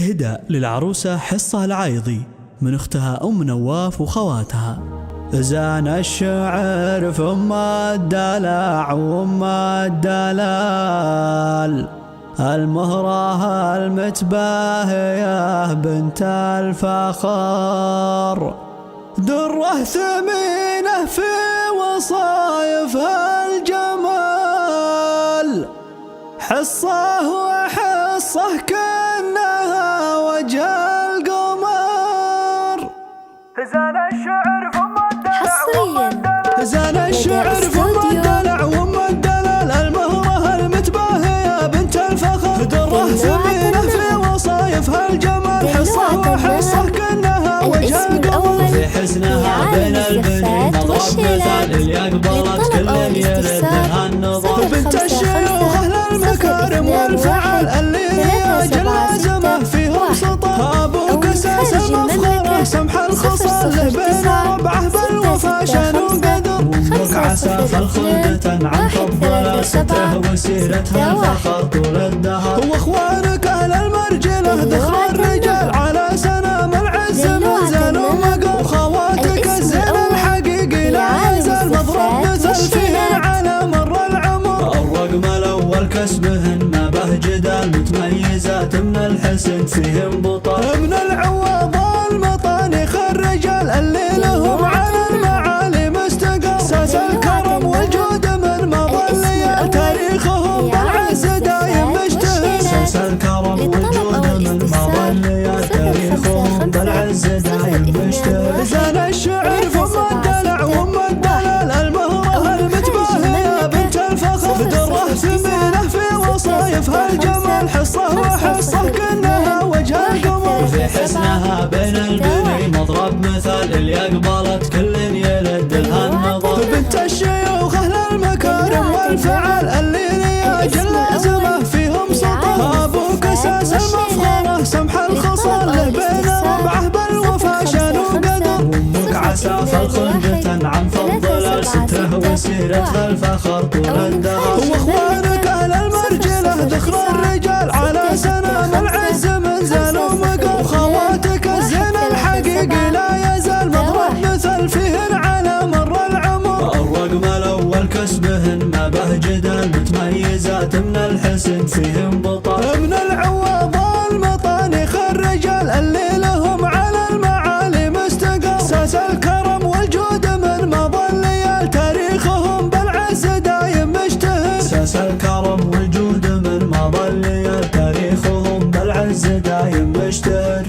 إهداء للعروسة حصة العايضي من أختها أم نواف وخواتها. زان الشعر فم الدلع وام الدلال، المهرة المتباهية بنت الفخر، دره ثمينة في وصايفها الجمال، حصه وحصه كأنها وجه القمر. زان الشعر فم الدلع زان الشعر فم الدلع وام الدلال، المهرة المتباهية بنت الفخر، دره ثمينة في وصايفها الجمال، حصه وحصه كأنها وجه القمر. في حسنها بين البنين مضرب مثال اللي أقبلت كل يردها النظر، بنت الشيوخ أهل المكارم والفعل اللي لأجل لازمه فيهم سطر، أبوك أساس المفخرة سمح الخصال له بين ربعه بالوفا شان وقدر، أمك عساف الخلد تنعم فضل ستره وسيرتها الفخر طول الدهر، وأخوانك أهل المرجلة ذخر الرجال على سنام العز من زان ومقر، خواتك الزين الحقيقي لا يزال مضروب مثل فيهن على مر العمر، الرقم الأول كسبهن ما به جدال، متميزات من الحسن فيهم بطل، من العواض المطانيخ الرجال اللي لهم على المعالي مستقر، ساس الكرم والجود من مظلية تاريخهم بالعز دايم مشتهر، ساس الكرم والجود من مظلية تاريخهم بالعز دايم مشتهر. زان الشعر فم الدلع وام الدلال، المهرة المتباهية بنت الفخر، دره ثمينة في وصايفها الجمال، حصه وحصه كأنها وجه القمر. في حسنها بين البنين مضرب مثال اللي أقبلت كل يلد لها النظر، بنت الشيوخ أهل المكارم والفعل اللي لأجل لازمه فيهم سطر، أبوك أساس المفخرة سمح الخصال له بين ربعه بالوفا شان وقدر، أمك عساف الخلد تنعم فضل ستره وسيرتها الفخر طول الدهر، وأخوانك أهل المرجلة ذخر الرجال على سنام العز من زان ومقر، خواتك الزين الحقيقي لا يزال مضروب مثل فيهن على مر العمر، الرقم الأول كسبهن ما به جدال، متميزات من الحسن فيهم بطل، من العواض المطانيخ الرجال اللي لهم على المعالي مستقر، ساس الكرم والجود من مظلية تاريخهم بالعز دايم مشتهر، ساس الكرم والجود من مظلية تاريخهم بالعز دايم مشتهر.